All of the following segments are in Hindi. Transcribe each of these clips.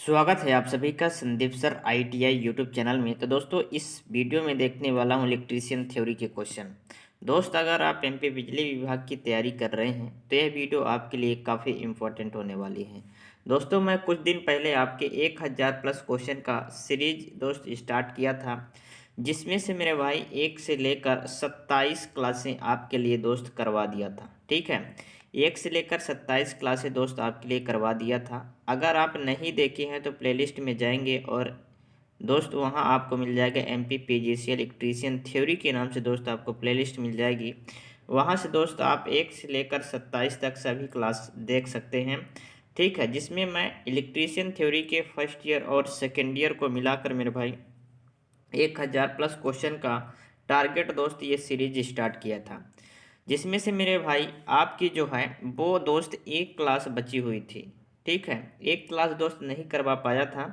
स्वागत है आप सभी का Sandeep sir ITI YouTube channel में। तो दोस्तों इस वीडियो में देखने वाला हूँ इलेक्ट्रीशियन थ्योरी के क्वेश्चन। दोस्त अगर आप एमपी बिजली विभाग की तैयारी कर रहे हैं तो यह वीडियो आपके लिए काफ़ी इम्पोर्टेंट होने वाली है। दोस्तों मैं कुछ दिन पहले आपके 1000 प्लस क्वेश्चन का सीरीज दोस्त स्टार्ट किया था, जिसमें से मेरे भाई 1 से लेकर 27 क्लासें आपके लिए दोस्त करवा दिया था। ठीक है, 1 से लेकर 27 क्लासें दोस्त आपके लिए करवा दिया था। अगर आप नहीं देखे हैं तो प्लेलिस्ट में जाएंगे और दोस्त वहां आपको मिल जाएगा एमपी पीजीसीएल इलेक्ट्रीशियन थ्योरी के नाम से दोस्त आपको प्लेलिस्ट मिल जाएगी। वहां से दोस्त आप 1 से लेकर 27 तक सभी क्लास देख सकते हैं। ठीक है, जिसमें मैं इलेक्ट्रीशियन थ्योरी के फर्स्ट ईयर और सेकेंड ईयर को मिलाकर मेरे भाई 1000 प्लस क्वेश्चन का टारगेट दोस्त ये सीरीज स्टार्ट किया था, जिसमें से मेरे भाई आपकी जो है वो दोस्त एक क्लास बची हुई थी। ठीक है, एक क्लास दोस्त नहीं करवा पाया था,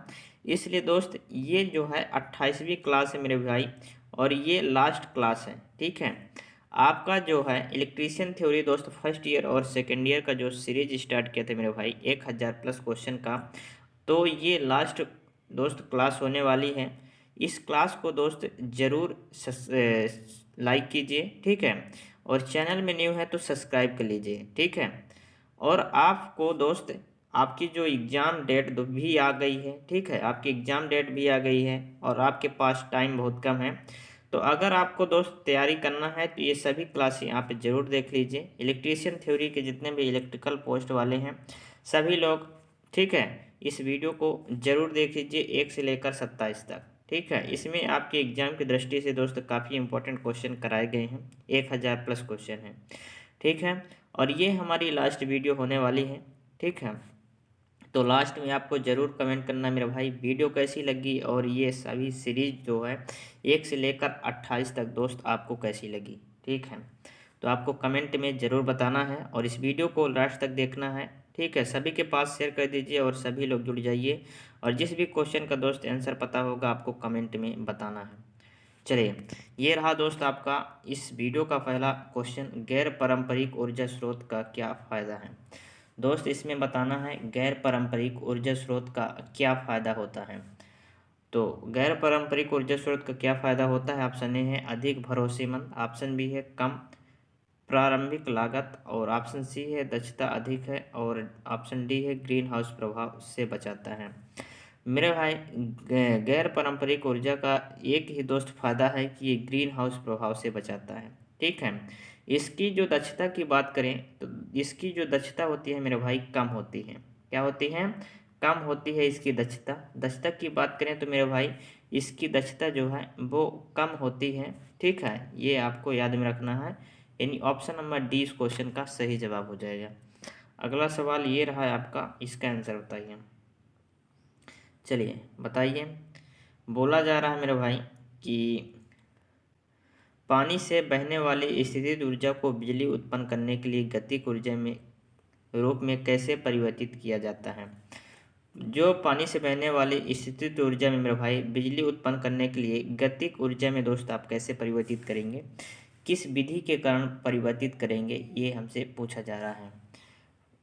इसलिए दोस्त ये जो है 28वीं क्लास है मेरे भाई, और ये लास्ट क्लास है। ठीक है, आपका जो है इलेक्ट्रीशियन थ्योरी दोस्त फर्स्ट ईयर और सेकेंड ईयर का जो सीरीज स्टार्ट किया था मेरे भाई 1000 प्लस क्वेश्चन का, तो ये लास्ट दोस्त क्लास होने वाली है। इस क्लास को दोस्त ज़रूर लाइक कीजिए। ठीक है, और चैनल में न्यू है तो सब्सक्राइब कर लीजिए। ठीक है, और आपको दोस्त आपकी जो एग्ज़ाम डेट भी आ गई है। ठीक है, आपकी एग्ज़ाम डेट भी आ गई है और आपके पास टाइम बहुत कम है। तो अगर आपको दोस्त तैयारी करना है तो ये सभी क्लासें आप ज़रूर देख लीजिए। इलेक्ट्रीशियन थ्योरी के जितने भी इलेक्ट्रिकल पोस्ट वाले हैं सभी लोग, ठीक है, इस वीडियो को ज़रूर देख लीजिए 1 से लेकर 27 तक। ठीक है, इसमें आपके एग्जाम की दृष्टि से दोस्त काफ़ी इंपॉर्टेंट क्वेश्चन कराए गए हैं, 1000 प्लस क्वेश्चन हैं। ठीक है, और ये हमारी लास्ट वीडियो होने वाली है। ठीक है, तो लास्ट में आपको ज़रूर कमेंट करना मेरे भाई वीडियो कैसी लगी, और ये सभी सीरीज जो है 1 से लेकर 28 तक दोस्त आपको कैसी लगी। ठीक है, तो आपको कमेंट में ज़रूर बताना है और इस वीडियो को लास्ट तक देखना है। ठीक है, सभी के पास शेयर कर दीजिए और सभी लोग जुड़ जाइए, और जिस भी क्वेश्चन का दोस्त आंसर पता होगा आपको कमेंट में बताना है। चलिए, ये रहा दोस्त आपका इस वीडियो का पहला क्वेश्चन, गैर पारंपरिक ऊर्जा स्रोत का क्या फ़ायदा है। दोस्त इसमें बताना है गैर पारंपरिक ऊर्जा स्रोत का क्या फ़ायदा होता है। तो गैर पारंपरिक ऊर्जा स्रोत का क्या फ़ायदा होता है, ऑप्शन ए है अधिक भरोसेमंद, ऑप्शन बी है कम प्रारंभिक लागत, और ऑप्शन सी है दक्षता अधिक है, और ऑप्शन डी है ग्रीन हाउस प्रभाव से बचाता है। मेरे भाई गैर पारंपरिक ऊर्जा का एक ही दोस्त फायदा है कि ये ग्रीन हाउस प्रभाव से बचाता है। ठीक है, इसकी जो दक्षता की बात करें तो इसकी जो दक्षता होती है मेरे भाई कम होती है। क्या होती है? कम होती है इसकी दक्षता। दक्षता की बात करें तो मेरे भाई इसकी दक्षता जो है वो कम होती है। ठीक है, ये आपको याद में रखना है, यानी ऑप्शन नंबर डी इस क्वेश्चन का सही जवाब हो जाएगा। अगला सवाल ये रहा है आपका, इसका आंसर बताइए। चलिए बताइए, बोला जा रहा है मेरे भाई कि पानी से बहने वाली स्थितिज ऊर्जा को बिजली उत्पन्न करने के लिए गतिक ऊर्जा में रूप में कैसे परिवर्तित किया जाता है। जो पानी से बहने वाली स्थितिज ऊर्जा में मेरे भाई बिजली उत्पन्न करने के लिए गतिक ऊर्जा में दोस्त आप कैसे परिवर्तित करेंगे, किस विधि के कारण परिवर्तित करेंगे, ये हमसे पूछा जा रहा है।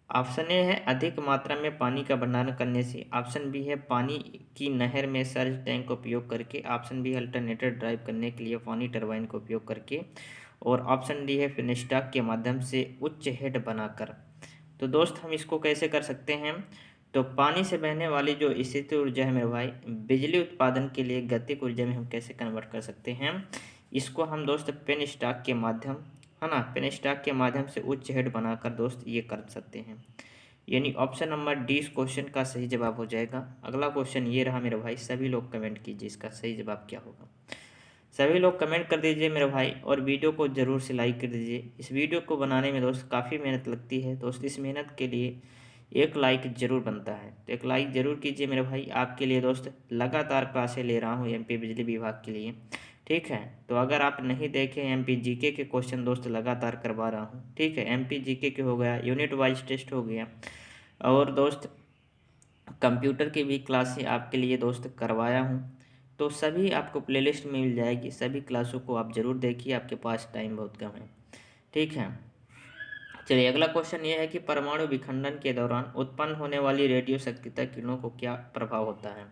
ऑप्शन ए है अधिक मात्रा में पानी का भंडारण करने से, ऑप्शन बी है पानी की नहर में सर्ज टैंक का उपयोग करके, ऑप्शन बी है अल्टरनेटर ड्राइव करने के लिए पानी टरबाइन का उपयोग करके, और ऑप्शन डी है फिनस्टॉक के माध्यम से उच्च हेड बनाकर। तो दोस्त हम इसको कैसे कर सकते हैं, तो पानी से बहने वाली जो स्थितिज ऊर्जा है मेरे भाई बिजली उत्पादन के लिए गतिक ऊर्जा में हम कैसे कन्वर्ट कर सकते हैं, इसको हम दोस्त पेन स्टॉक के माध्यम, है ना, पेन स्टॉक के माध्यम से उच्च हेड बनाकर दोस्त ये कर सकते हैं। यानी ऑप्शन नंबर डी इस क्वेश्चन का सही जवाब हो जाएगा। अगला क्वेश्चन ये रहा मेरे भाई, सभी लोग कमेंट कीजिए इसका सही जवाब क्या होगा। सभी लोग कमेंट कर दीजिए मेरे भाई, और वीडियो को ज़रूर से लाइक कर दीजिए। इस वीडियो को बनाने में दोस्त काफ़ी मेहनत लगती है दोस्त, इस मेहनत के लिए एक लाइक ज़रूर बनता है, तो एक लाइक ज़रूर कीजिए मेरे भाई। आपके लिए दोस्त लगातार क्लासें ले रहा हूँ एमपी बिजली विभाग के लिए। ठीक है, तो अगर आप नहीं देखें एमपी जीके के क्वेश्चन दोस्त लगातार करवा रहा हूँ। ठीक है, एमपी जीके के हो गया, यूनिट वाइज टेस्ट हो गया, और दोस्त कंप्यूटर की भी क्लासें आपके लिए दोस्त करवाया हूँ। तो सभी आपको प्लेलिस्ट में मिल जाएगी, सभी क्लासों को आप ज़रूर देखिए, आपके पास टाइम बहुत कम है। ठीक है, चलिए अगला क्वेश्चन ये है कि परमाणु विखंडन के दौरान उत्पन्न होने वाली रेडियो सक्रियता किरणों को क्या प्रभाव होता है।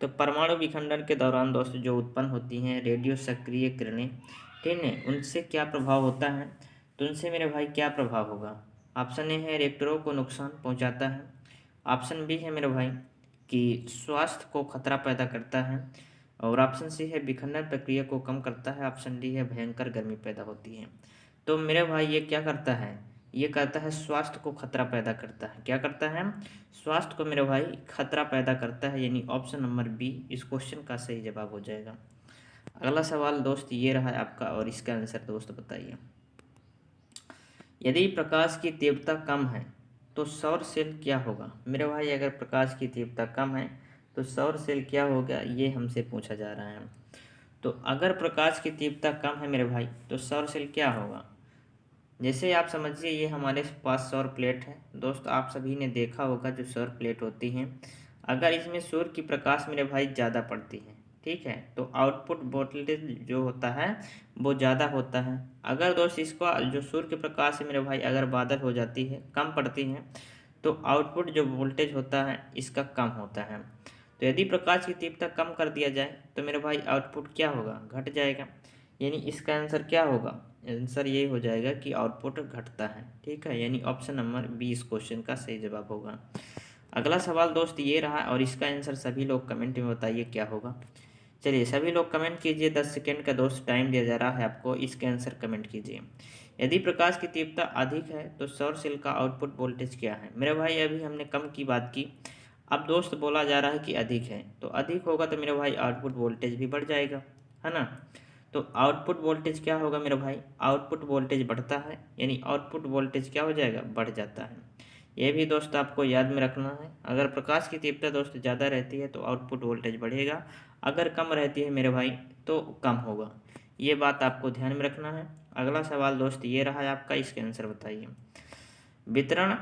तो परमाणु विखंडन के दौरान दोस्तों जो उत्पन्न होती हैं रेडियो सक्रिय किरणें, ठीक है, उनसे क्या प्रभाव होता है। तो उनसे मेरे भाई क्या प्रभाव होगा। ऑप्शन ए है रिएक्टरों को नुकसान पहुंचाता है। ऑप्शन बी है मेरे भाई कि स्वास्थ्य को खतरा पैदा करता है। और ऑप्शन सी है विखंडन प्रक्रिया को कम करता है। ऑप्शन डी है भयंकर गर्मी पैदा होती है। तो मेरे भाई ये क्या करता है, ये करता है स्वास्थ्य को खतरा पैदा करता है। क्या करता है, स्वास्थ्य को मेरे भाई खतरा पैदा करता है, यानी ऑप्शन नंबर बी इस क्वेश्चन का सही जवाब हो जाएगा। अगला सवाल दोस्त ये रहा है आपका और इसका आंसर दोस्त बताइए। यदि प्रकाश की तीव्रता कम है तो सौर सेल क्या होगा। मेरे भाई अगर प्रकाश की तीव्रता कम है तो सौर सेल क्या होगा, ये हमसे पूछा जा रहा है। तो अगर प्रकाश की तीव्रता कम है मेरे भाई तो सौर सेल क्या होगा। जैसे आप समझिए ये हमारे पास सौर प्लेट है दोस्त, आप सभी ने देखा होगा जो सौर प्लेट होती हैं, अगर इसमें सूर्य की प्रकाश मेरे भाई ज़्यादा पड़ती है, ठीक है, तो आउटपुट वोल्टेज जो होता है वो ज़्यादा होता है। अगर दोस्त इसको जो सूर्य के प्रकाश से मेरे भाई अगर बादल हो जाती है, कम पड़ती है, तो आउटपुट जो वोल्टेज होता है इसका कम होता है। तो यदि प्रकाश की तीव्रता कम कर दिया जाए तो मेरे भाई आउटपुट क्या होगा, घट जाएगा। यानी इसका आंसर क्या होगा, आंसर ये हो जाएगा कि आउटपुट घटता है, ठीक है, यानी ऑप्शन नंबर बी इस क्वेश्चन का सही जवाब होगा। अगला सवाल दोस्त ये रहा और इसका आंसर सभी लोग कमेंट में बताइए क्या होगा। चलिए सभी लोग कमेंट कीजिए, 10 सेकेंड का दोस्त टाइम दिया जा रहा है आपको, इसके आंसर कमेंट कीजिए। यदि प्रकाश की तीव्रता अधिक है तो सौर सेल का आउटपुट वोल्टेज क्या है। मेरे भाई अभी हमने कम की बात की, अब दोस्त बोला जा रहा है कि अधिक है, तो अधिक होगा तो मेरे भाई आउटपुट वोल्टेज भी बढ़ जाएगा, है ना। तो आउटपुट वोल्टेज क्या होगा मेरे भाई, आउटपुट वोल्टेज बढ़ता है, यानी आउटपुट वोल्टेज क्या हो जाएगा, बढ़ जाता है। ये भी दोस्त आपको याद में रखना है। अगर प्रकाश की तीव्रता दोस्त ज़्यादा रहती है तो आउटपुट वोल्टेज बढ़ेगा, अगर कम रहती है मेरे भाई तो कम होगा। ये बात आपको ध्यान में रखना है। अगला सवाल दोस्त ये रहा है आपका, इसके आंसर बताइए। वितरण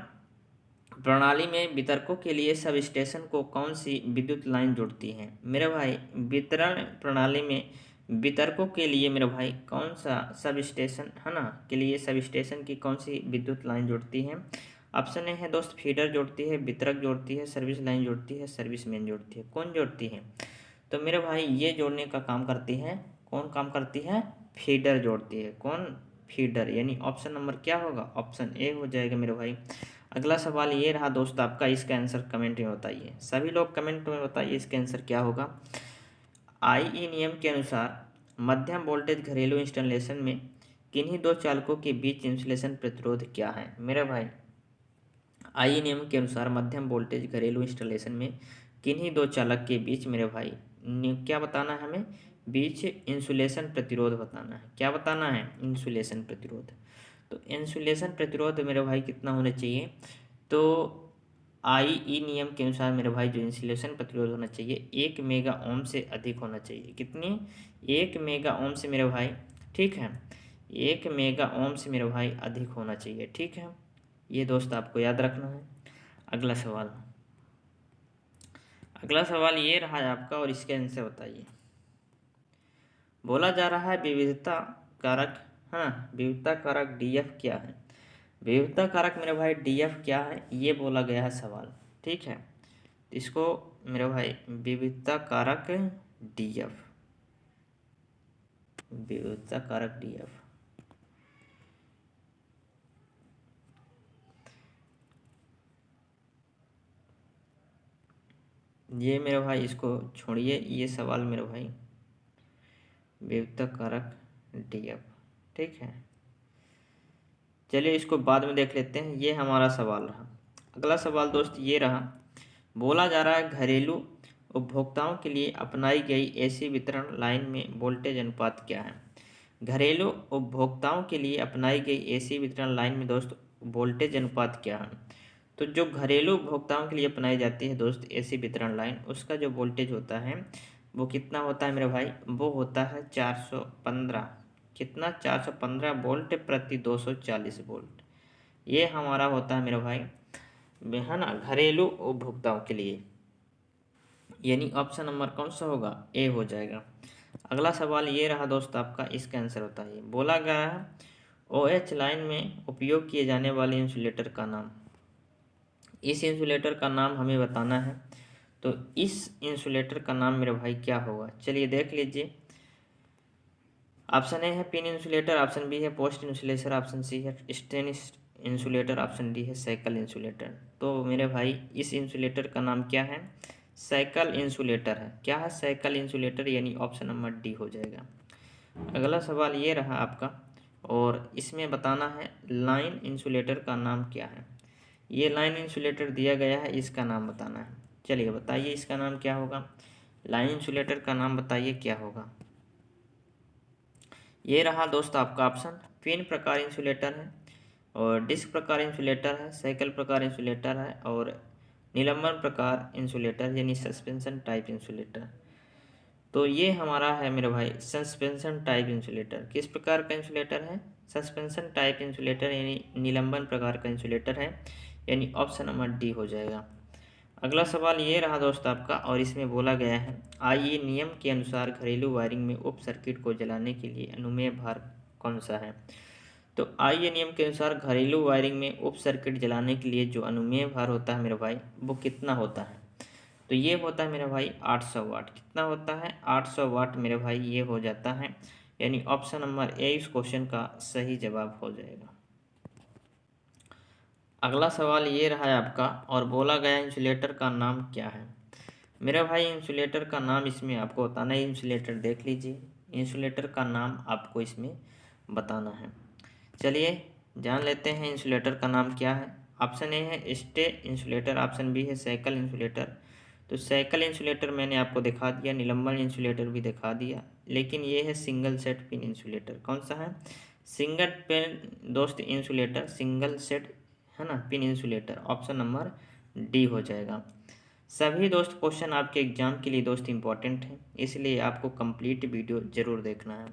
प्रणाली में वितरकों के लिए सब स्टेशन को कौन सी विद्युत लाइन जोड़ती है। मेरे भाई वितरण प्रणाली में वितरकों के लिए मेरे भाई कौन सा सब स्टेशन है ना, के लिए सब स्टेशन की कौन सी विद्युत लाइन जोड़ती है। ऑप्शन ए है दोस्त फीडर जोड़ती है, वितरक जोड़ती है, सर्विस लाइन जोड़ती है, सर्विस मेन जोड़ती है। कौन जोड़ती है, तो मेरे भाई ये जोड़ने का काम करती है, कौन काम करती है, फीडर जोड़ती है। कौन, फीडर, यानी ऑप्शन नंबर क्या होगा, ऑप्शन ए हो जाएगा मेरे भाई। अगला सवाल ये रहा दोस्त आपका, इसका आंसर कमेंट में बताइए, सभी लोग कमेंट में बताइए इसका आंसर क्या होगा। आईई नियम के अनुसार मध्यम वोल्टेज घरेलू इंस्टॉलेशन में किन्हीं दो चालकों के बीच इंसुलेशन प्रतिरोध क्या है। मेरे भाई आईई नियम के अनुसार मध्यम वोल्टेज घरेलू इंस्टॉलेशन में किन्हीं दो चालक के बीच मेरे भाई क्या बताना है हमें, बीच इंसुलेशन प्रतिरोध बताना है। क्या बताना है, इंसुलेशन प्रतिरोध। तो इंसुलेशन प्रतिरोध मेरे भाई कितना होना चाहिए, तो आईई नियम के अनुसार मेरे भाई जो इंसुलेशन प्रतिरोध होना चाहिए 1 मेगा ओम से अधिक होना चाहिए। कितनी, 1 मेगा ओम से मेरे भाई, ठीक है, 1 मेगा ओम से मेरे भाई अधिक होना चाहिए, ठीक है, ये दोस्त आपको याद रखना है। अगला सवाल, अगला सवाल ये रहा है आपका और इसके आंसर बताइए। बोला जा रहा है विविधता कारक, है ना, विविधता कारक डीएफ क्या है। विविधता कारक मेरे भाई डीएफ क्या है, ये बोला गया है सवाल, ठीक है, इसको मेरे भाई विविधता कारक डीएफ, विविधता कारक डीएफ, ये मेरे भाई इसको छोड़िए, ये सवाल मेरे भाई विविधता कारक डीएफ, ठीक है, चलिए इसको बाद में देख लेते हैं, ये हमारा सवाल रहा। अगला सवाल दोस्त ये रहा, बोला जा रहा है घरेलू उपभोक्ताओं के लिए अपनाई गई एसी वितरण लाइन में वोल्टेज अनुपात क्या है। घरेलू उपभोक्ताओं के लिए अपनाई गई एसी वितरण लाइन में दोस्त वोल्टेज अनुपात क्या है। तो जो घरेलू उपभोक्ताओं के लिए अपनाई जाती है दोस्त एसी वितरण लाइन, उसका जो वोल्टेज होता है वो कितना होता है मेरे भाई, वो होता है 415, कितना, 415 वोल्ट प्रति 240 वोल्ट। ये हमारा होता है मेरे भाई, है ना, घरेलू उपभोक्ताओं के लिए, यानी ऑप्शन नंबर कौन सा होगा, ए हो जाएगा। अगला सवाल ये रहा दोस्त आपका, इसका आंसर बताइए। बोला गया है OH लाइन में उपयोग किए जाने वाले इंसुलेटर का नाम। इस इंसुलेटर का नाम हमें बताना है। तो इस इंसुलेटर का नाम मेरे भाई क्या होगा, चलिए देख लीजिए। ऑप्शन ए है पिन इंसुलेटर, ऑप्शन बी है पोस्ट इंसुलेटर, ऑप्शन सी है स्टेन इंसुलेटर, ऑप्शन डी है साइकिल इंसुलेटर। तो मेरे भाई इस इंसुलेटर का नाम क्या है, साइकिल इंसुलेटर है। क्या है, साइकिल इंसुलेटर, यानी ऑप्शन नंबर डी हो जाएगा। अगला सवाल ये रहा आपका, और इसमें बताना है लाइन इंसुलेटर का नाम क्या है। ये लाइन इंसुलेटर दिया गया है, इसका नाम बताना है। चलिए बताइए इसका नाम क्या होगा, लाइन इंसुलेटर का नाम बताइए क्या होगा। ये रहा दोस्त आपका ऑप्शन, पिन प्रकार इंसुलेटर है, और डिस्क प्रकार इंसुलेटर है, साइकिल प्रकार इंसुलेटर है, और निलंबन प्रकार इंसुलेटर यानी सस्पेंशन टाइप इंसुलेटर। तो ये हमारा है मेरे भाई सस्पेंशन टाइप इंसुलेटर। किस प्रकार का इंसुलेटर है, सस्पेंशन टाइप इंसुलेटर यानी निलंबन प्रकार का इंसुलेटर है, यानी ऑप्शन नंबर डी हो जाएगा। अगला सवाल ये रहा दोस्त आपका, और इसमें बोला गया है आइए नियम के अनुसार घरेलू वायरिंग में उप सर्किट को जलाने के लिए अनुमेय भार कौन सा है। तो आइए नियम के अनुसार घरेलू वायरिंग में उप सर्किट जलाने के लिए जो अनुमेय भार होता है मेरे भाई, वो कितना होता है। तो ये होता है मेरे भाई 800 वाट। कितना होता है, 800 वाट मेरे भाई ये हो जाता है, यानी ऑप्शन नंबर ए इस क्वेश्चन का सही जवाब हो जाएगा। अगला सवाल ये रहा है आपका, और बोला गया इंसुलेटर का नाम क्या है। मेरे भाई इंसुलेटर का नाम इसमें आपको बताना है, इंसुलेटर देख लीजिए, इंसुलेटर का नाम आपको इसमें बताना है। चलिए जान लेते हैं इंसुलेटर का नाम क्या है। ऑप्शन ए है स्टे इंसुलेटर, ऑप्शन बी है साइकिल इंसुलेटर। तो साइकिल इंसुलेटर मैंने आपको दिखा दिया, निलंबन इंसुलेटर भी दिखा दिया, लेकिन ये है सिंगल सेट पिन इंसुलेटर। कौन सा है, सिंगल पिन दोस्त इंसुलेटर, सिंगल सेट है ना pin insulator, option number D हो जाएगा। सभी दोस्त क्वेश्चन आपके एग्जाम के लिए दोस्त इंपॉर्टेंट है, इसलिए आपको कंप्लीट वीडियो जरूर देखना है।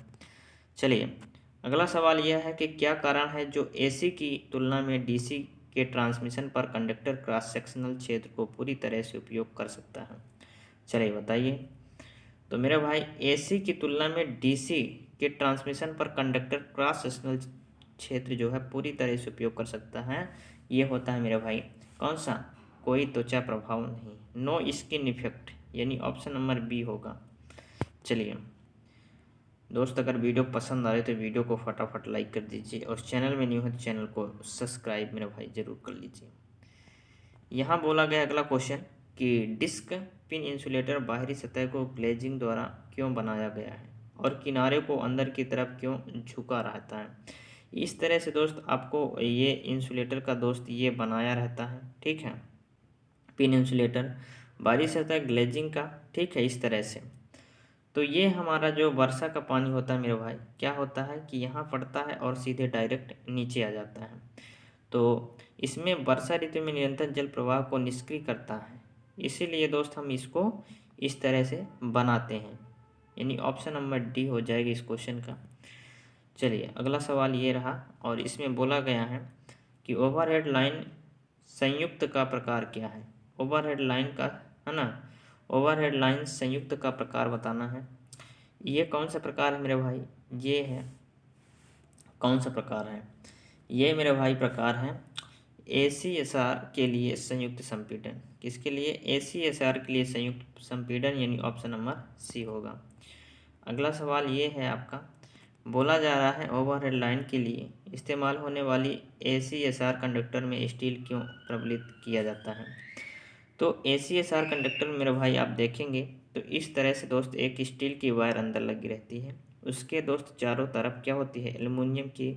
चलिए अगला सवाल यह है कि क्या कारण है जो एसी की तुलना में डीसी के ट्रांसमिशन पर कंडक्टर क्रॉस सेक्शनल क्षेत्र को पूरी तरह से उपयोग कर सकता है। चलिए बताइए। तो मेरे भाई एसी की तुलना में डीसी के ट्रांसमिशन पर कंडक्टर क्रॉस सेक्शनल क्षेत्र जो है पूरी तरह से उपयोग कर सकता है, ये होता है मेरे भाई कौन सा, कोई त्वचा प्रभाव नहीं, नो स्किन इफेक्ट, यानी ऑप्शन नंबर बी होगा। चलिए दोस्त अगर वीडियो पसंद आए तो वीडियो को फटाफट लाइक कर दीजिए, और चैनल में न्यू है तो चैनल को सब्सक्राइब मेरे भाई ज़रूर कर लीजिए। यहाँ बोला गया अगला क्वेश्चन कि डिस्क पिन इंसुलेटर बाहरी सतह को ग्लेजिंग द्वारा क्यों बनाया गया है और किनारे को अंदर की तरफ क्यों झुका रहता है। इस तरह से दोस्त आपको ये इंसुलेटर का दोस्त ये बनाया रहता है, ठीक है, पिन इंसुलेटर बाहरी सतह ग्लेजिंग का, ठीक है, इस तरह से। तो ये हमारा जो वर्षा का पानी होता है मेरे भाई, क्या होता है कि यहाँ पड़ता है और सीधे डायरेक्ट नीचे आ जाता है। तो इसमें वर्षा ऋतु में निरंतर जल प्रवाह को निष्क्रिय करता है, इसीलिए दोस्त हम इसको इस तरह से बनाते हैं, यानी ऑप्शन नंबर डी हो जाएगा इस क्वेश्चन का। चलिए अगला सवाल ये रहा, और इसमें बोला गया है कि ओवरहेड लाइन संयुक्त का प्रकार क्या है। ओवरहेड लाइन का है ना, ओवरहेड लाइन संयुक्त का प्रकार बताना है। ये कौन सा प्रकार है मेरे भाई, ये है कौन सा प्रकार है, ये मेरे भाई प्रकार है ACSR के लिए संयुक्त संपीड़न। किसके लिए, ACSR के लिए संयुक्त संपीड़न, यानी ऑप्शन नंबर सी होगा। अगला सवाल ये है आपका, बोला जा रहा है ओवरहेड लाइन के लिए इस्तेमाल होने वाली ACSR कंडक्टर में स्टील क्यों प्रबलित किया जाता है। तो ACSR कंडक्टर में मेरे भाई आप देखेंगे तो इस तरह से दोस्त एक स्टील की वायर अंदर लगी रहती है, उसके दोस्त चारों तरफ क्या होती है, एल्युमिनियम की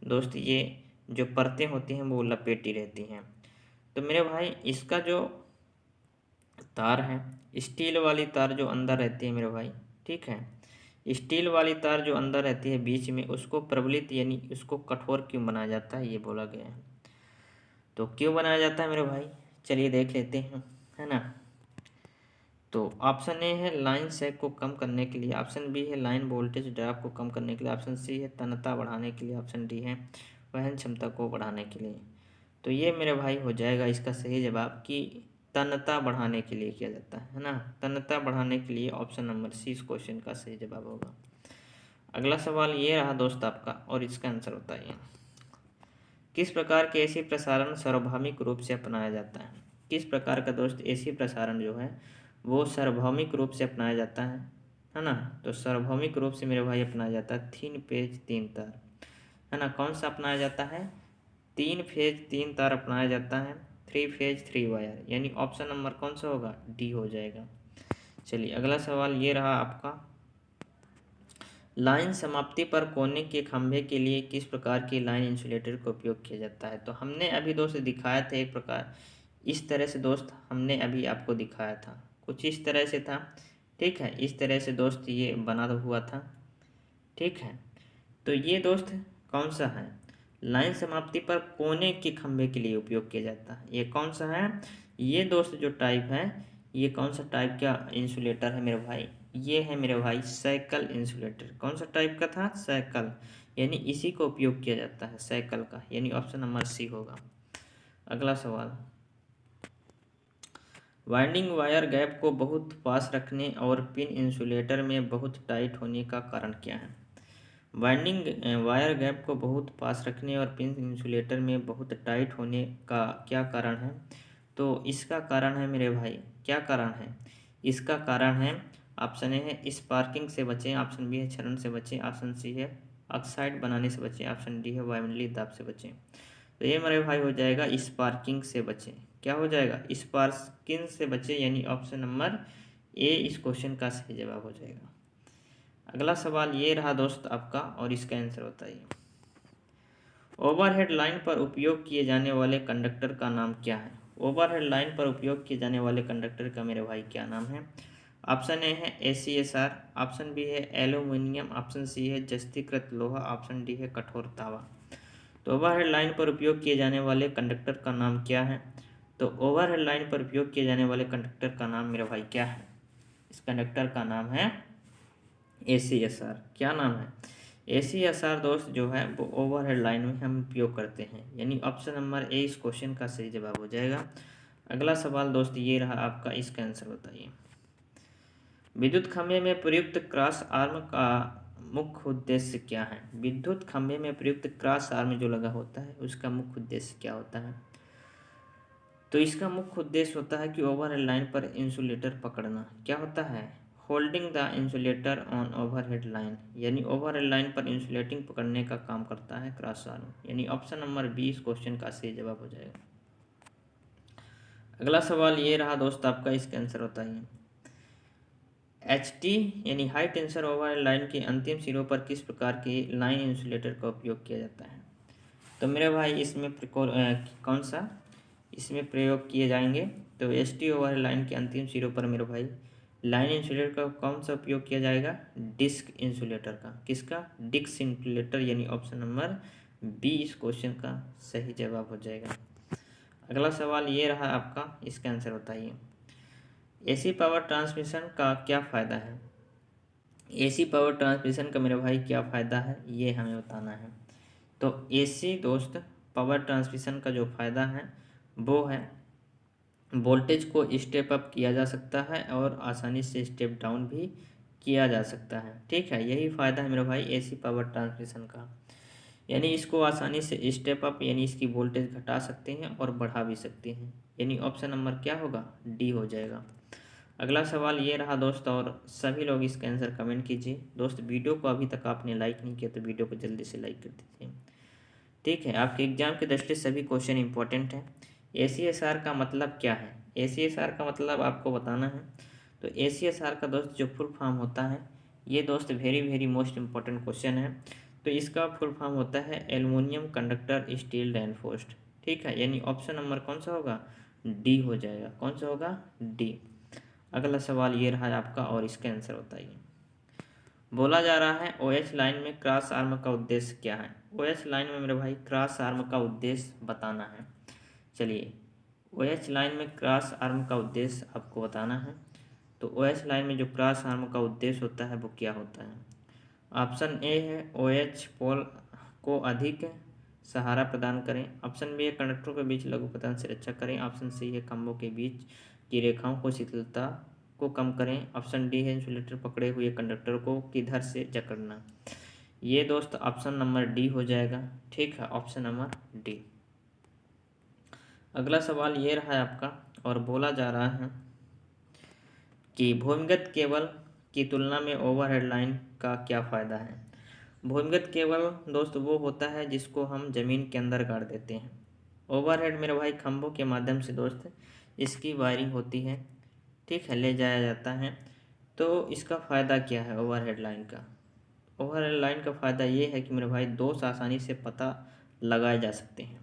दोस्त ये जो परतें होती हैं वो लपेटी रहती हैं। तो मेरे भाई इसका जो तार है, स्टील वाली तार जो अंदर रहती है मेरे भाई, ठीक है, स्टील वाली तार जो अंदर रहती है बीच में, उसको प्रबलित यानी उसको कठोर क्यों बनाया जाता है, ये बोला गया है। तो क्यों बनाया जाता है मेरे भाई, चलिए देख लेते हैं, है ना। तो ऑप्शन ए है लाइन सैग को कम करने के लिए, ऑप्शन बी है लाइन वोल्टेज ड्रॉप को कम करने के लिए, ऑप्शन सी है तन्यता बढ़ाने के लिए, ऑप्शन डी है वहन क्षमता को बढ़ाने के लिए। तो ये मेरे भाई हो जाएगा इसका सही जवाब कि तन्यता बढ़ाने के लिए किया जाता है ना, तन्यता बढ़ाने के लिए, ऑप्शन नंबर सी इस क्वेश्चन का सही जवाब होगा। अगला सवाल ये रहा दोस्त आपका, और इसका आंसर बताइए। किस प्रकार के एसी प्रसारण सार्वभौमिक रूप से अपनाया जाता है? किस प्रकार का दोस्त एसी प्रसारण जो है वो सार्वभौमिक रूप से अपनाया जाता है ना? तो सार्वभौमिक रूप से मेरे भाई अपनाया जाता है 3 पेज 3 तार, है ना? कौन सा अपनाया जाता है? 3 फेज 3 तार अपनाया जाता है, 3 फेज 3 वायर, यानी ऑप्शन नंबर कौन सा होगा? डी हो जाएगा। चलिए अगला सवाल ये रहा आपका, लाइन समाप्ति पर कोने के खंभे के लिए किस प्रकार की लाइन इंसुलेटर का उपयोग किया जाता है? तो हमने अभी दोस्त दिखाया था एक प्रकार इस तरह से दोस्त, हमने अभी आपको दिखाया था कुछ इस तरह से था, ठीक है? इस तरह से दोस्त ये बना हुआ था, ठीक है? तो ये दोस्त कौन सा है? लाइन समाप्ति पर कोने के खंभे के लिए उपयोग किया जाता है। ये कौन सा है? ये दोस्त जो टाइप है, ये कौन सा टाइप का इंसुलेटर है मेरे भाई? ये है मेरे भाई साइकिल इंसुलेटर। कौन सा टाइप का था? साइकिल, यानी इसी को उपयोग किया जाता है साइकिल का, यानी ऑप्शन नंबर सी होगा। अगला सवाल, वाइंडिंग वायर गैप को बहुत पास रखने और पिन इंसुलेटर में बहुत टाइट होने का कारण क्या है? वाइंडिंग वायर गैप को बहुत पास रखने और पिन इंसुलेटर में बहुत टाइट होने का क्या कारण है? तो इसका कारण है मेरे भाई, क्या कारण है? इसका कारण है, ऑप्शन ए है स्पार्किंग से बचें, ऑप्शन बी है क्षरण से बचें, ऑप्शन सी है ऑक्साइड बनाने से बचें, ऑप्शन डी है वायुमंडलीय दाब से बचें। तो ये मेरे भाई हो जाएगा स्पार्किंग से बचें। क्या हो जाएगा? स्पार्किंग से बचें, यानी ऑप्शन नंबर ए इस क्वेश्चन का सही जवाब हो जाएगा। अगला सवाल ये रहा दोस्त आपका, और इसका आंसर बताइए। ओवरहेड लाइन पर उपयोग किए जाने वाले कंडक्टर का नाम क्या है? ओवरहेड लाइन पर उपयोग किए जाने वाले कंडक्टर का मेरे भाई क्या नाम है? ऑप्शन ए है ACSR, ऑप्शन बी है एल्यूमिनियम, ऑप्शन सी है जस्तीकृत लोहा, ऑप्शन डी है कठोर तावा। तो ओवरहेड लाइन पर उपयोग किए जाने वाले कंडक्टर का नाम क्या है? तो ओवरहेड लाइन पर उपयोग किए जाने वाले कंडक्टर का नाम मेरे भाई क्या है? इस कंडक्टर का नाम है ACSR। क्या नाम है? ACSR दोस्त जो है वो ओवरहेड लाइन में हम उपयोग करते हैं, यानी ऑप्शन नंबर ए इस क्वेश्चन का सही जवाब हो जाएगा। अगला सवाल दोस्त ये रहा आपका, इसका आंसर बताइए। विद्युत खंभे में प्रयुक्त क्रॉस आर्म का मुख्य उद्देश्य क्या है? विद्युत खंभे में प्रयुक्त क्रॉस आर्म जो लगा होता है उसका मुख्य उद्देश्य क्या होता है? तो इसका मुख्य उद्देश्य होता है कि ओवरहेड लाइन पर इंसुलेटर पकड़ना। क्या होता है? Holding the insulator on overhead line, यानी ओवरहेड लाइन पर इंसुलेटिंग पकड़ने का काम करता है क्रॉस आर्म, यानी ऑप्शन नंबर बी इस क्वेश्चन का सही जवाब हो जाएगा। अगला सवाल ये रहा दोस्त आपका, इसका आंसर बताइए। HT यानी हाई टेंशन ओवरहेड लाइन के अंतिम सिरों पर किस प्रकार के लाइन इंसुलेटर का उपयोग किया जाता है? तो मेरे भाई इसमें कौन सा इसमें प्रयोग किए जाएंगे? तो ST ओवर लाइन के अंतिम सिरों पर मेरे भाई लाइन इंसुलेटर का कौन सा उपयोग किया जाएगा? डिस्क इंसुलेटर का। किसका? डिस्क इंसुलेटर, यानी ऑप्शन नंबर बी इस क्वेश्चन का सही जवाब हो जाएगा। अगला सवाल ये रहा आपका, इसका आंसर बताइए। AC पावर ट्रांसमिशन का क्या फ़ायदा है? AC पावर ट्रांसमिशन का मेरे भाई क्या फ़ायदा है, ये हमें बताना है। तो AC दोस्त पावर ट्रांसमिशन का जो फ़ायदा है वो है वोल्टेज को स्टेप अप किया जा सकता है और आसानी से स्टेप डाउन भी किया जा सकता है, ठीक है? यही फ़ायदा है मेरे भाई AC पावर ट्रांसमिशन का, यानी इसको आसानी से स्टेप अप यानी इसकी वोल्टेज घटा सकते हैं और बढ़ा भी सकते हैं, यानी ऑप्शन नंबर क्या होगा? डी हो जाएगा। अगला सवाल ये रहा दोस्त, और सभी लोग इसका आंसर कमेंट कीजिए। दोस्त वीडियो को अभी तक आपने लाइक नहीं किया तो वीडियो को जल्दी से लाइक कर दीजिए, ठीक है? आपके एग्जाम के दृष्टि से सभी क्वेश्चन इंपॉर्टेंट हैं। ACSR का मतलब क्या है? ACSR का मतलब आपको बताना है। तो ACSR का दोस्त जो फुल फॉर्म होता है, ये दोस्त very very most important question है। तो इसका फुल फॉर्म होता है एल्युमिनियम कंडक्टर स्टील रेनफोर्स्ड, ठीक है? यानी ऑप्शन नंबर कौन सा होगा? डी हो जाएगा। कौन सा होगा? डी। अगला सवाल ये रहा आपका, और इसका आंसर बताइए। बोला जा रहा है OH लाइन में क्रॉस आर्म का उद्देश्य क्या है? OH लाइन में मेरे भाई क्रॉस आर्म का उद्देश्य बताना है। चलिए, OH लाइन में क्रॉस आर्म का उद्देश्य आपको बताना है। तो OH लाइन में जो क्रॉस आर्म का उद्देश्य होता है वो क्या होता है? ऑप्शन ए है OH पोल को अधिक सहारा प्रदान करें, ऑप्शन बी है कंडक्टरों के बीच लघु पतन से रक्षा करें, ऑप्शन सी है खंभों के बीच की रेखाओं को शिथिलता को कम करें, ऑप्शन डी है इंसुलेटर पकड़े हुए कंडक्टर को किधर से जकड़ना। ये दोस्त ऑप्शन नंबर डी हो जाएगा। ठीक है, ऑप्शन नंबर डी। अगला सवाल ये रहा है आपका, और बोला जा रहा है कि भूमिगत केबल की तुलना में ओवरहेड लाइन का क्या फ़ायदा है। भूमिगत केबल दोस्त वो होता है जिसको हम ज़मीन के अंदर गाड़ देते हैं। ओवरहेड मेरे भाई खंभों के माध्यम से दोस्त इसकी वायरिंग होती है, ठीक है, ले जाया जाता है। तो इसका फ़ायदा क्या है ओवरहेड लाइन का? ओवरहेड लाइन का फ़ायदा ये है कि मेरे भाई दोष आसानी से पता लगाए जा सकते हैं।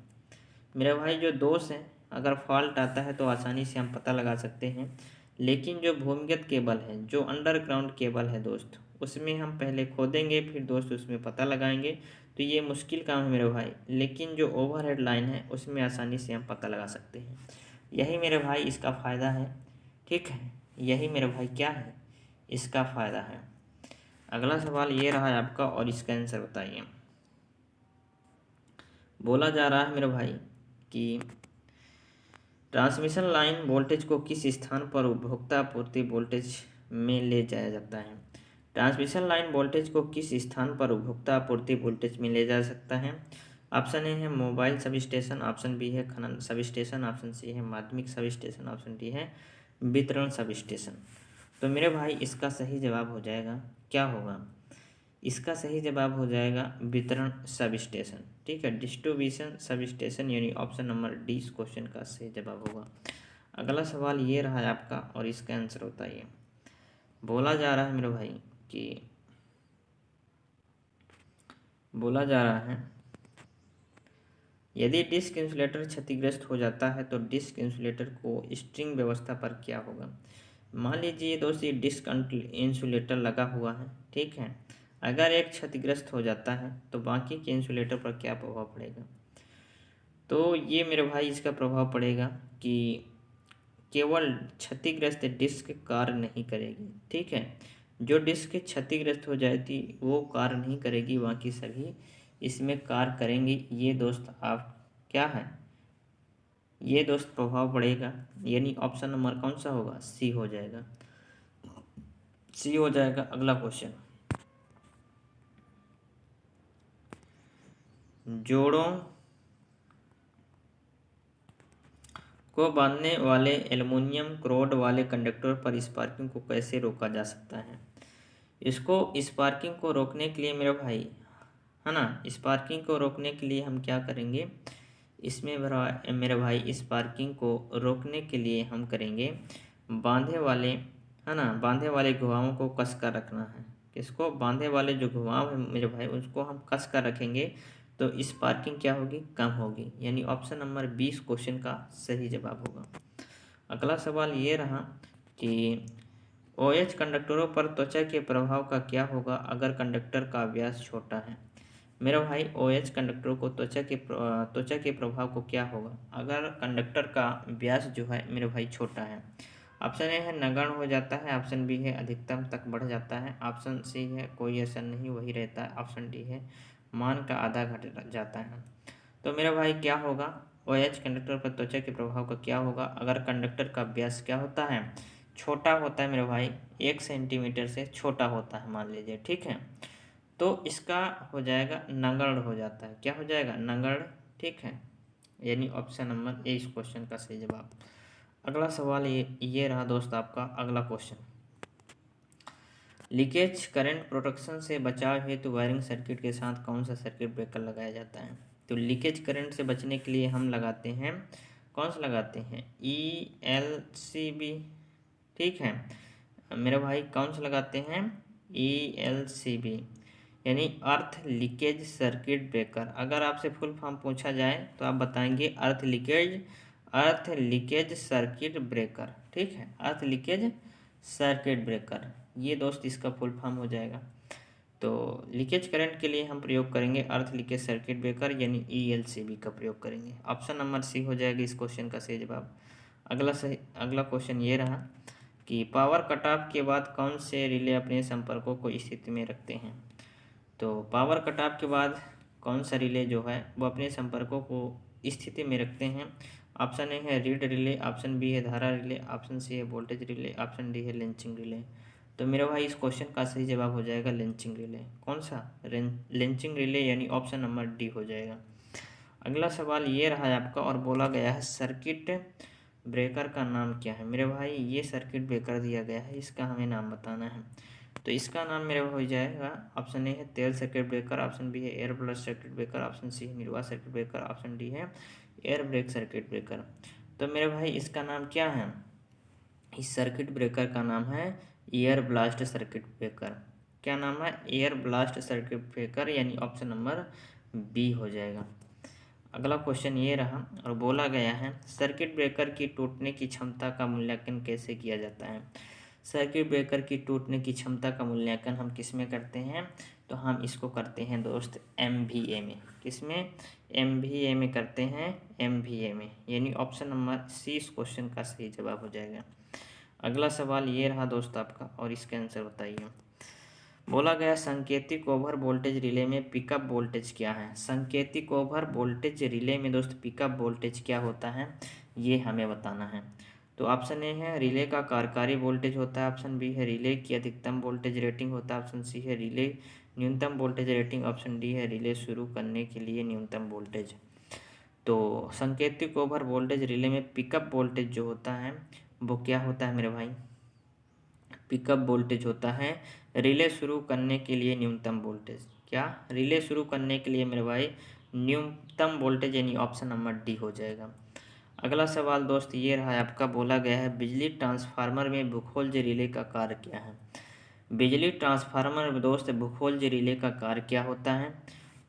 मेरे भाई जो दोष हैं, अगर फॉल्ट आता है तो आसानी से हम पता लगा सकते हैं। लेकिन जो भूमिगत केबल है, जो अंडरग्राउंड केबल है दोस्त, उसमें हम पहले खोदेंगे फिर दोस्त उसमें पता लगाएंगे, तो ये मुश्किल काम है मेरे भाई। लेकिन जो ओवरहेड लाइन है उसमें आसानी से हम पता लगा सकते हैं। यही मेरे भाई इसका फ़ायदा है। ठीक है, यही मेरे भाई क्या है, इसका फ़ायदा है। अगला सवाल ये रहा है आपका, और इसका आंसर बताइए। बोला जा रहा है मेरे भाई कि ट्रांसमिशन लाइन वोल्टेज को किस स्थान पर उपभोक्ता आपूर्ति वोल्टेज में ले जाया जाता है। ट्रांसमिशन लाइन वोल्टेज को किस स्थान पर उपभोक्ता आपूर्ति वोल्टेज में ले जा सकता है। ऑप्शन ए है mobile sub station, option B है खनन सब स्टेशन, ऑप्शन सी है माध्यमिक सब स्टेशन, ऑप्शन डी है वितरण सब स्टेशन। तो मेरे भाई इसका सही जवाब हो जाएगा, क्या होगा, इसका सही जवाब हो जाएगा वितरण सब स्टेशन। ठीक है, डिस्ट्रीब्यूशन सब स्टेशन, यानी ऑप्शन नंबर डी इस क्वेश्चन का सही जवाब होगा। अगला सवाल ये रहा है आपका, और इसका आंसर बताइए। बोला जा रहा है मेरे भाई कि बोला जा रहा है यदि डिस्क इंसुलेटर क्षतिग्रस्त हो जाता है तो डिस्क इंसुलेटर को स्ट्रिंग व्यवस्था पर क्या होगा। मान लीजिए दोस्त ये डिस्क इंसुलेटर लगा हुआ है, ठीक है, अगर एक क्षतिग्रस्त हो जाता है तो बाकी के इंसुलेटर पर क्या प्रभाव पड़ेगा। तो ये मेरे भाई इसका प्रभाव पड़ेगा कि केवल क्षतिग्रस्त डिस्क कार्य नहीं करेगी। ठीक है, जो डिस्क क्षतिग्रस्त हो जाती वो कार्य नहीं करेगी, बाकी सभी इसमें कार्य करेंगे। ये दोस्त आप क्या है, ये दोस्त प्रभाव पड़ेगा, यानी ऑप्शन नंबर कौन सा होगा, सी हो जाएगा, सी हो जाएगा। अगला क्वेश्चन, जोड़ों को बांधने वाले एल्युमिनियम रॉड वाले कंडक्टर पर स्पार्किंग को कैसे रोका जा सकता है। इसको स्पार्किंग को रोकने के लिए मेरे भाई, है ना, स्पार्किंग को रोकने के लिए हम क्या करेंगे, इसमें मेरे भाई स्पार्किंग को रोकने के लिए हम करेंगे बांधे वाले, है ना, बांधे वाले घुमावों को कस कर रखना है। किसको, बांधे वाले जो घुमाव है मेरे भाई उसको हम कस कर रखेंगे, तो स्पार्किंग क्या होगी, कम होगी, यानी ऑप्शन नंबर 20 क्वेश्चन का सही जवाब होगा। अगला सवाल ये रहा कि OH कंडक्टरों पर त्वचा के प्रभाव का क्या होगा अगर कंडक्टर का व्यास छोटा है। मेरा भाई OH कंडक्टरों को त्वचा के प्रभाव को क्या होगा अगर कंडक्टर का व्यास जो है मेरे भाई छोटा है। ऑप्शन ए है नगण्य हो जाता है, ऑप्शन बी है अधिकतम तक बढ़ जाता है, ऑप्शन सी है कोई असर नहीं वही रहता है, ऑप्शन डी है मान का आधा घट जाता है। तो मेरा भाई क्या होगा, OH कंडक्टर पर त्वचा के प्रभाव का क्या होगा अगर कंडक्टर का व्यास क्या होता है, छोटा होता है मेरे भाई, 1 सेंटीमीटर से छोटा होता है मान लीजिए। ठीक है, तो इसका हो जाएगा नगण्य हो जाता है, क्या हो जाएगा, नगण्य। ठीक है, यानी ऑप्शन नंबर ए इस क्वेश्चन का सही जवाब। अगला सवाल ये रहा दोस्त आपका अगला क्वेश्चन, लीकेज करंट प्रोटेक्शन से बचाव हेतु वायरिंग सर्किट के साथ कौन सा सर्किट ब्रेकर लगाया जाता है। तो लीकेज करंट से बचने के लिए हम लगाते हैं, कौन सा लगाते हैं, ELCB। ठीक है मेरे भाई, कौन सा लगाते हैं, ELCB, यानी अर्थ लीकेज सर्किट ब्रेकर। अगर आपसे फुल फॉर्म पूछा जाए तो आप बताएंगे अर्थ लीकेज सर्किट ब्रेकर। ठीक है, अर्थ लीकेज सर्किट ब्रेकर, ये दोस्त इसका फुल फॉर्म हो जाएगा। तो लीकेज करंट के लिए हम प्रयोग करेंगे अर्थ लीकेज सर्किट ब्रेकर, यानी ELCB का प्रयोग करेंगे। ऑप्शन नंबर सी हो जाएगा इस क्वेश्चन का सही जवाब। अगला क्वेश्चन ये रहा कि पावर कट ऑफ के बाद कौन से रिले अपने संपर्कों को स्थिति में रखते हैं। तो पावर कट ऑफ के बाद कौन सा रिले जो है वो अपने संपर्कों को स्थिति में रखते हैं। ऑप्शन ए है रीड रिले, ऑप्शन बी है धारा रिले, ऑप्शन सी है वोल्टेज रिले, ऑप्शन डी है लेंचिंग रिले। तो मेरे भाई इस क्वेश्चन का सही जवाब हो जाएगा लेंचिंग रिले। कौन सा? लेंचिंग रिले यानी ऑप्शन नंबर डी हो जाएगा। अगला सवाल ये रहा है आपका, और बोला गया है सर्किट ब्रेकर का नाम क्या है। मेरे भाई ये सर्किट ब्रेकर दिया गया है, इसका हमें नाम बताना है। तो इसका नाम मेरे हो जाएगा, ऑप्शन ए है तेल सर्किट ब्रेकर, ऑप्शन बी है air blast circuit breaker, option C है निर्वात सर्किट ब्रेकर, ऑप्शन डी है एयर ब्रेक सर्किट ब्रेकर। तो मेरे भाई इसका नाम क्या है? इस सर्किट ब्रेकर का नाम है एयर ब्लास्ट सर्किट ब्रेकर। क्या नाम है? एयर ब्लास्ट सर्किट ब्रेकर, यानी ऑप्शन नंबर बी हो जाएगा। अगला क्वेश्चन ये रहा, और बोला गया है सर्किट ब्रेकर की टूटने की क्षमता का मूल्यांकन कैसे किया जाता है। सर्किट ब्रेकर की टूटने की क्षमता का मूल्यांकन हम किस में करते हैं? तो हम इसको करते हैं दोस्त MVA में। किस में? MVA में करते हैं, MVA में, यानी ऑप्शन नंबर सी इस क्वेश्चन का सही जवाब हो जाएगा। अगला सवाल ये रहा दोस्त आपका, और इसके आंसर बताइए। बोला गया संकेतिक ओवर वोल्टेज रिले में पिकअप वोल्टेज क्या है। संकेतिक ओवर वोल्टेज रिले में दोस्त पिकअप वोल्टेज क्या होता है, ये हमें बताना है। तो ऑप्शन ए है रिले का कार्यकारी वोल्टेज होता है, ऑप्शन बी है रिले की अधिकतम वोल्टेज रेटिंग होता है, ऑप्शन सी है रिले न्यूनतम वोल्टेज रेटिंग, ऑप्शन डी है रिले शुरू करने के लिए न्यूनतम वोल्टेज। तो संकेतिक ओवर वोल्टेज रिले में पिकअप वोल्टेज जो होता है वो क्या होता है मेरे भाई? पिकअप वोल्टेज होता है रिले शुरू करने के लिए न्यूनतम वोल्टेज। क्या? रिले शुरू करने के लिए मेरे भाई न्यूनतम वोल्टेज, यानी ऑप्शन नंबर डी हो जाएगा। अगला सवाल दोस्त ये रहा है आपका, बोला गया है बिजली ट्रांसफार्मर में बुखोल्ज रिले का कार्य क्या है। बिजली ट्रांसफार्मर में दोस्त बुखोल्ज रिले का कार्य क्या होता है?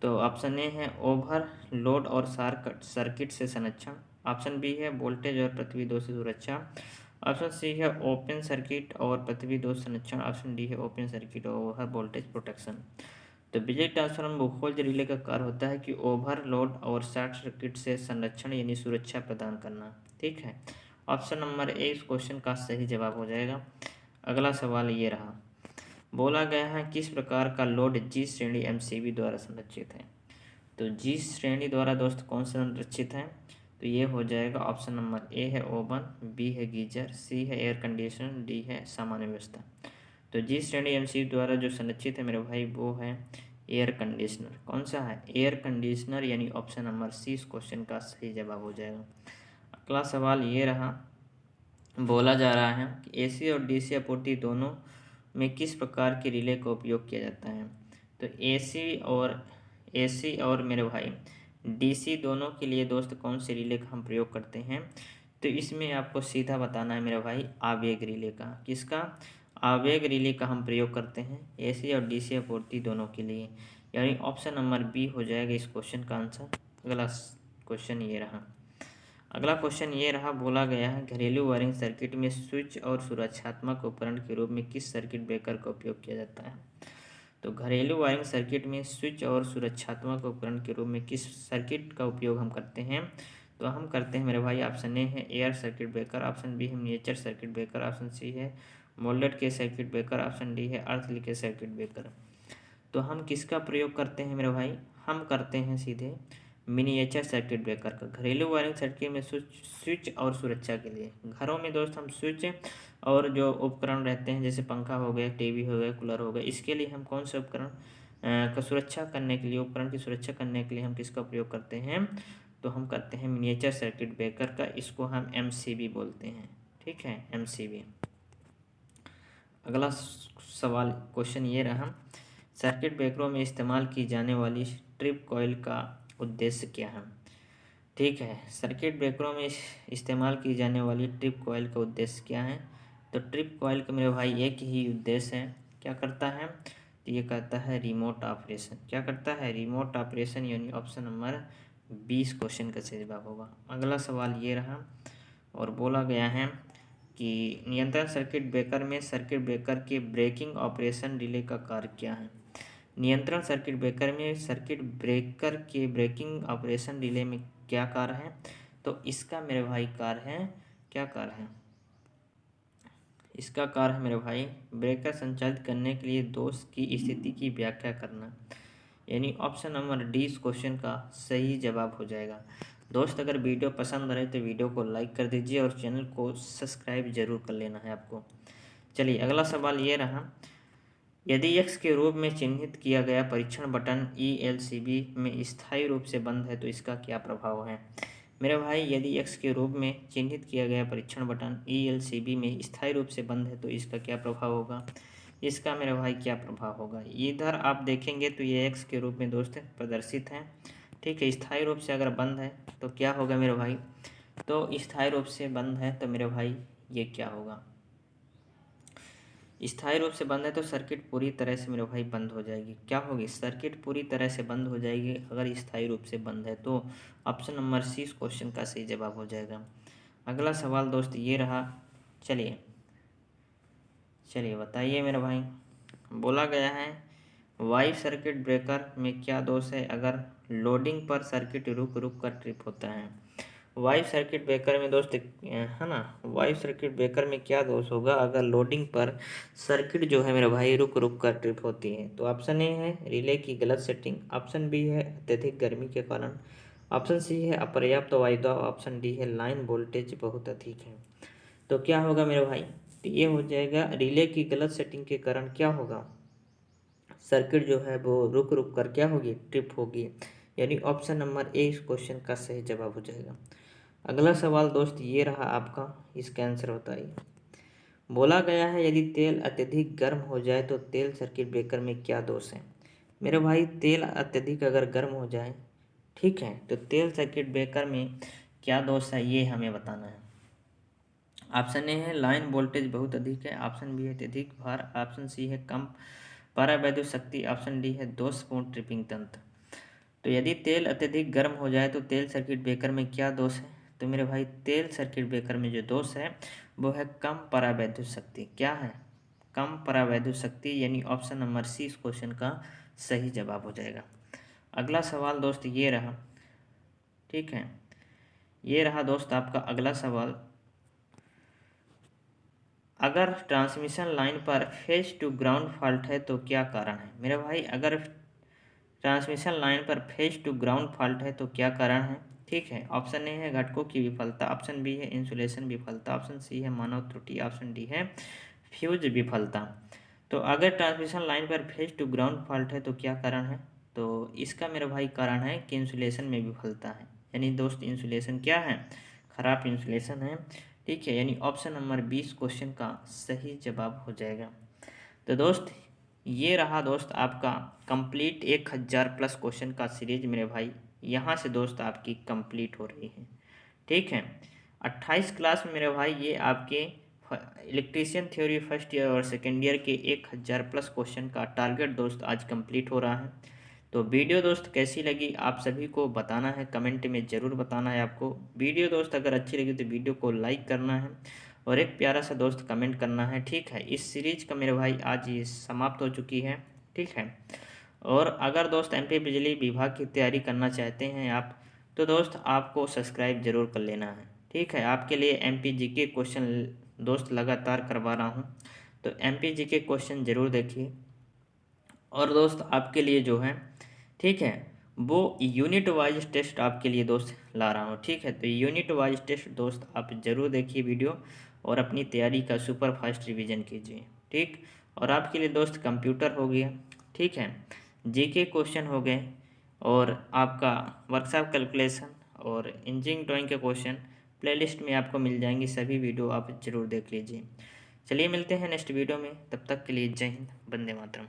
तो ऑप्शन ए है ओवरलोड और सर्किट से संरक्षण, ऑप्शन बी है वोल्टेज और पृथ्वी दोष से सुरक्षा, ऑप्शन सी है ओपन सर्किट और पृथ्वी दोष संरक्षण, ऑप्शन डी है ओपन सर्किट और ओवर वोल्टेज प्रोटेक्शन। तो बिजली ट्रांसफार्मर बुखोल्ज रिले का कार्य होता है कि ओवरलोड और शॉर्ट सर्किट से संरक्षण यानी सुरक्षा प्रदान करना। ठीक है, ऑप्शन नंबर ए इस क्वेश्चन का सही जवाब हो जाएगा। अगला सवाल ये रहा, बोला गया है किस प्रकार का लोड जी श्रेणी MCB द्वारा संरक्षित है। तो जी श्रेणी द्वारा दोस्त कौन संरक्षित है? तो ये हो जाएगा ऑप्शन नंबर ए है ओवन, बी है गीजर, सी है एयर कंडीशनर, डी है सामान्य व्यवस्था। तो जी श्रेणी MCB द्वारा जो संरक्षित है मेरे भाई वो है एयर कंडीशनर। कौन सा है? एयर कंडीशनर, यानी ऑप्शन नंबर सी इस क्वेश्चन का सही जवाब हो जाएगा। अगला सवाल ये रहा, बोला जा रहा है कि AC और DC आपूर्ति दोनों में किस प्रकार के रिले का उपयोग किया जाता है। तो AC और मेरे भाई DC दोनों के लिए दोस्त कौन से रिले का हम प्रयोग करते हैं? तो इसमें आपको सीधा बताना है मेरे भाई आवेग रिले का। किसका? आवेग रिले का हम प्रयोग करते हैं AC और DC आपूर्ति दोनों के लिए, यानी ऑप्शन नंबर बी हो जाएगा इस क्वेश्चन का आंसर। अगला क्वेश्चन ये रहा, अगला क्वेश्चन ये रहा, बोला गया है घरेलू वायरिंग सर्किट में स्विच और सुरक्षात्मक उपकरण के रूप में किस सर्किट ब्रेकर का उपयोग किया जाता है। तो घरेलू वायरिंग सर्किट में स्विच और सुरक्षात्मक उपकरण के रूप में किस सर्किट का उपयोग हम करते हैं? तो हम करते हैं मेरे भाई ऑप्शन ए है air circuit breaker, option B है miniature circuit breaker, option C है मोल्डेड के सर्किट ब्रेकर, ऑप्शन डी है अर्थ लीकेज सर्किट ब्रेकर। तो हम किसका प्रयोग करते हैं मेरे भाई? हम करते हैं सीधे मिनिएचर सर्किट ब्रेकर का। घरेलू वायरिंग सर्किट में स्विच और सुरक्षा के लिए, घरों में दोस्त हम स्विच और जो उपकरण रहते हैं जैसे पंखा हो गया, टीवी हो गया, कूलर हो गया, इसके लिए हम कौन से उपकरण का सुरक्षा करने के लिए, उपकरण की सुरक्षा करने के लिए हम किसका प्रयोग करते हैं? तो हम करते हैं मिनिएचर सर्किट ब्रेकर का, इसको हम MCB बोलते हैं। ठीक है, MCB। अगला सवाल क्वेश्चन ये रहा, सर्किट ब्रेकरों में इस्तेमाल की जाने वाली ट्रिप कॉइल का उद्देश्य क्या है। ठीक है, सर्किट ब्रेकरों में इस्तेमाल की जाने वाली ट्रिप कॉइल का उद्देश्य क्या है। तो ट्रिप कॉइल का मेरे भाई एक ही उद्देश्य है, क्या करता है? तो ये करता है रिमोट ऑपरेशन। क्या करता है? रिमोट ऑपरेशन, यानी ऑप्शन नंबर 20 क्वेश्चन का सही जवाब होगा। अगला सवाल ये रहा, और बोला गया है कि नियंत्रण सर्किट ब्रेकर में सर्किट ब्रेकर के ब्रेकिंग ऑपरेशन रिले का कार्य क्या है। नियंत्रण सर्किट ब्रेकर में सर्किट ब्रेकर के ब्रेकिंग ऑपरेशन रिले में क्या कार्य है? तो इसका मेरे भाई कार्य है, क्या कार्य है? इसका कार्य है मेरे भाई ब्रेकर संचालित करने के लिए दोष की स्थिति की व्याख्या करना, यानी ऑप्शन नंबर डी इस क्वेश्चन का सही जवाब हो जाएगा। दोस्त अगर वीडियो पसंद आए तो वीडियो को लाइक कर दीजिए और चैनल को सब्सक्राइब जरूर कर लेना है आपको। चलिए अगला सवाल ये रहा, यदि x के रूप में चिन्हित किया गया परीक्षण बटन ELCB में स्थायी रूप से बंद है तो इसका क्या प्रभाव है। मेरे भाई यदि x के रूप में चिन्हित किया गया परीक्षण बटन ELCB में स्थायी रूप से बंद है तो इसका क्या प्रभाव होगा। इसका मेरे भाई क्या प्रभाव होगा, इधर आप देखेंगे तो ये x के रूप में दोस्त प्रदर्शित है। ठीक है, स्थायी रूप से अगर बंद है तो क्या होगा मेरे भाई, तो स्थायी रूप से बंद है तो मेरे भाई ये क्या होगा, स्थायी रूप से बंद है तो सर्किट पूरी तरह से मेरे भाई बंद हो जाएगी। क्या होगी, सर्किट पूरी तरह से बंद हो जाएगी अगर स्थायी रूप से बंद है। तो ऑप्शन नंबर सी इस क्वेश्चन का सही जवाब हो जाएगा। अगला सवाल दोस्त ये रहा, चलिए बताइए मेरे भाई, बोला गया है वाई सर्किट ब्रेकर में क्या दोष है अगर लोडिंग पर सर्किट रुक रुक कर ट्रिप होता है। वाइव सर्किट ब्रेकर में दोस्त है ना, वाइव सर्किट ब्रेकर में क्या दोष होगा अगर लोडिंग पर सर्किट जो है मेरे भाई रुक रुक कर ट्रिप होती है। तो ऑप्शन ए है रिले की गलत सेटिंग, ऑप्शन बी है अत्यधिक गर्मी के कारण, ऑप्शन सी है अपर्याप्त वायु दाब, ऑप्शन डी है लाइन वोल्टेज बहुत अधिक है। तो क्या होगा मेरे भाई, तो ये हो जाएगा रिले की गलत सेटिंग के कारण क्या होगा, सर्किट जो है वो रुक रुक कर क्या होगी, ट्रिप होगी। यानी ऑप्शन नंबर ए इस क्वेश्चन का सही जवाब हो जाएगा। अगला सवाल दोस्त ये रहा आपका, इसका आंसर बताइए। बोला गया है यदि तेल अत्यधिक गर्म हो जाए तो तेल सर्किट ब्रेकर में क्या दोष है। मेरे भाई तेल अत्यधिक अगर गर्म हो जाए, ठीक है, तो तेल सर्किट ब्रेकर में क्या दोष है ये हमें बताना है। ऑप्शन ए है लाइन वोल्टेज बहुत अधिक है, ऑप्शन बी है अत्यधिक भार, ऑप्शन सी है कम परावैद्युत शक्ति, ऑप्शन डी है दोषपूर्ण ट्रिपिंग तंत्र। तो यदि तेल अत्यधिक गर्म हो जाए तो तेल सर्किट ब्रेकर में क्या दोष है। तो मेरे भाई तेल सर्किट ब्रेकर में जो दोष है वो है कम परावैद्युत शक्ति। क्या है, कम परावैद्युत शक्ति, यानी ऑप्शन नंबर सी इस क्वेश्चन का सही जवाब हो जाएगा। अगला सवाल दोस्त ये रहा, ठीक है, ये रहा दोस्त आपका अगला सवाल, अगर ट्रांसमिशन लाइन पर फेज टू ग्राउंड फॉल्ट है तो क्या कारण है। मेरे भाई अगर ट्रांसमिशन लाइन पर फेज टू ग्राउंड फॉल्ट है तो क्या कारण है। ठीक है, ऑप्शन ए है घटकों की विफलता, ऑप्शन बी है इंसुलेशन विफलता, ऑप्शन सी है मानव त्रुटि, ऑप्शन डी है फ्यूज विफलता। तो अगर ट्रांसमिशन लाइन पर फेज टू ग्राउंड फॉल्ट है तो क्या कारण है। तो इसका मेरे भाई कारण है कि इंसुलेशन में विफलता है। यानी दोस्त इंसुलेशन क्या है, खराब इंसुलेशन है। ठीक है, यानी ऑप्शन नंबर 20 क्वेश्चन का सही जवाब हो जाएगा। तो दोस्त ये रहा दोस्त आपका कंप्लीट 1000 प्लस क्वेश्चन का सीरीज मेरे भाई, यहाँ से दोस्त आपकी कंप्लीट हो रही है। ठीक है, 28 क्लास में मेरे भाई ये आपके इलेक्ट्रीशियन थ्योरी फर्स्ट ईयर और सेकेंड ईयर के 1000 प्लस क्वेश्चन का टारगेट दोस्त आज कंप्लीट हो रहा है। तो वीडियो दोस्त कैसी लगी आप सभी को बताना है, कमेंट में ज़रूर बताना है आपको। वीडियो दोस्त अगर अच्छी लगी तो वीडियो को लाइक करना है और एक प्यारा सा दोस्त कमेंट करना है। ठीक है, इस सीरीज का मेरे भाई आज ये समाप्त हो चुकी है। ठीक है, और अगर दोस्त एमपी बिजली विभाग की तैयारी करना चाहते हैं आप, तो दोस्त आपको सब्सक्राइब जरूर कर लेना है। ठीक है, आपके लिए एमपी जीके क्वेश्चन दोस्त लगातार करवा रहा हूँ, तो एमपी जीके क्वेश्चन ज़रूर देखिए। और दोस्त आपके लिए जो है, ठीक है, वो यूनिट वाइज टेस्ट आपके लिए दोस्त ला रहा हूँ। ठीक है, तो यूनिट वाइज टेस्ट दोस्त आप ज़रूर देखिए वीडियो और अपनी तैयारी का सुपर फास्ट रिवीजन कीजिए। ठीक, और आपके लिए दोस्त कंप्यूटर हो गया, ठीक है, जीके क्वेश्चन हो गए, और आपका वर्कशॉप कैलकुलेशन और इंजीनियरिंग ड्राइंग के क्वेश्चन प्लेलिस्ट में आपको मिल जाएंगे। सभी वीडियो आप ज़रूर देख लीजिए। चलिए मिलते हैं नेक्स्ट वीडियो में, तब तक के लिए जय हिंद, वंदे मातरम।